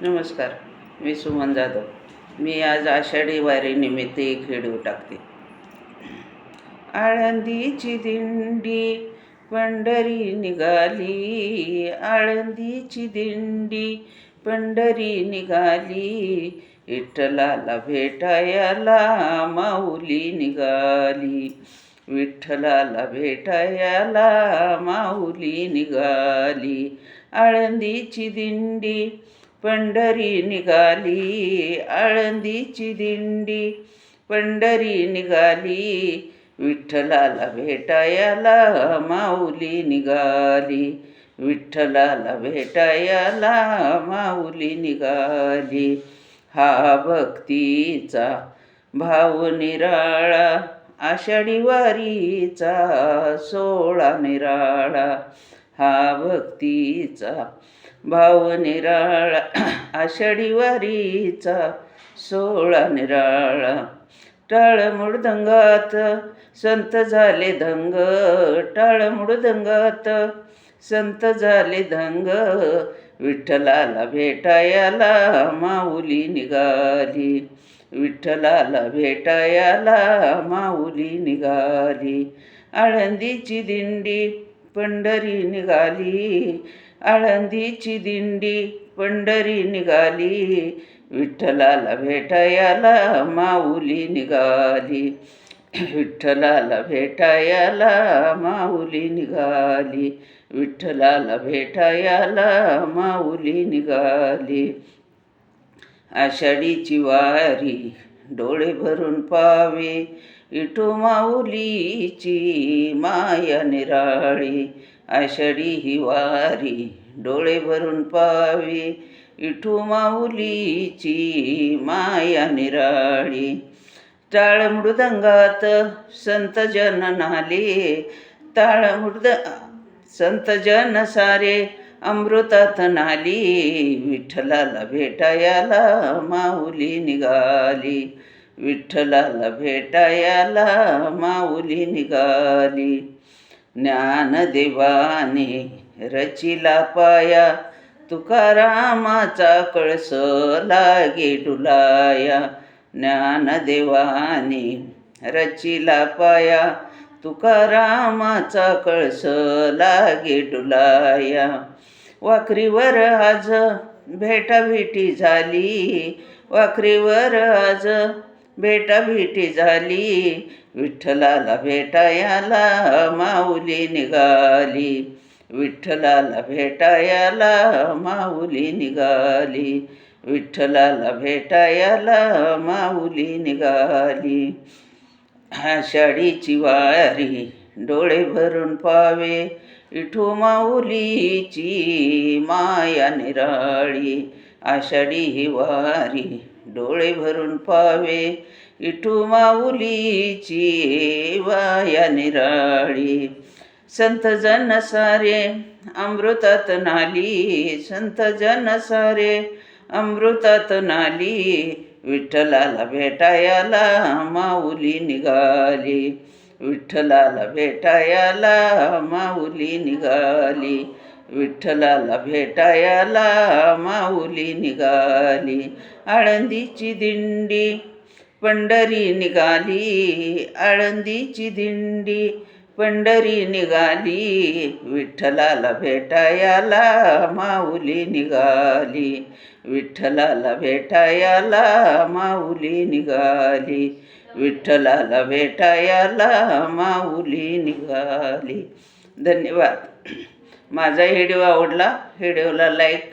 नमस्कार. मी सुमन जाधव. मी आज आषाढी वारीनिमित्त एक व्हिडिओ टाकते. आळंदीची दिंडी पंढरी निघाली, आळंदीची दिंडी पंढरी निघाली, विठ्ठलाला भेटायला माऊली निघाली, विठ्ठलाला भेटायला माऊली निघाली. आळंदीची दिंडी पंढरी निघाली, आळंदीची दिंडी पंढरी निघाली, विठ्ठलाला भेटायला माऊली निघाली, विठ्ठलाला भेटायला माऊली निघाली. हा भक्तीचा भाव निराळा, आषाढी वारीचा सोहळा निराळा. हा भक्तीचा भाव निराळा, आषाढी वारीचा सोहळा निराळा. टाळ मृदंगात संत झाले धंग, टाळ मृदंगात संत झाले धंग, विठ्ठलाला भेटायला माऊली निघाली, विठ्ठलाला भेटायला माऊली निघाली. आळंदीची दिंडी पंढरी निघाली, आळंदीची दिंडी पंढरी निघाली, विठ्ठलाला भेटायला माऊली निघाली, विठ्ठलाला भेटायला माऊली निघाली, विठ्ठलाला भेटायला माऊली निघाली. आषाढीची वारी डोळे भरून पावे, विठू माऊलीची माया निराळी. आषाढी ही वारी डोळे भरून पावे, विठू माऊलीची माया निराळी. टाळ मृदंगात संत जन नाले, टाळ संत जन सारे अमृतात नाली, विठ्ठलाला भेटायला माऊली निघाली, विठ्ठलाला भेटायला माऊली निघाली. ज्ञानदेवाने रचिला पाया, तुकारामाचा कळस लागे डुलाया. ज्ञानदेवाने रचिला पाया, तुकारामाचा कळस लागे डुलाया. वाखरीवर आज भेटाभेटी झाली, वाखरीवर आज भेटाभेटी झाली, विठ्ठलाला भेटायला माऊली निघाली, विठ्ठलाला भेटायला माऊली निघाली, विठ्ठलाला भेटायला माऊली निघाली. आषाढीची वारी डोळे भरून पावे, विठू माऊलीची माया निराळी. आषाढी ही वारी डोळे भरून पावे, विठू माऊलीची माया निराळी. संत जन सारे अमृतात नाली, संत जन सारे अमृतात नाली, विठ्ठलाला भेटायला माऊली निघाली, विठ्ठलाला भेटायला माऊली निघाली, विठ्ठलाला भेटायला माऊली निघाली. आळंदीची दिंडी पंढरी निघाली, आळंदीची दिंडी पंढरी निघाली, विठ्ठलाला भेटायला माऊली निघाली, विठ्ठलाला भेटायला माऊली निघाली, विठ्ठलाला भेटायला माऊली निघाली. धन्यवाद. माझा व्हिडिओ आवडला, व्हिडिओला लाईक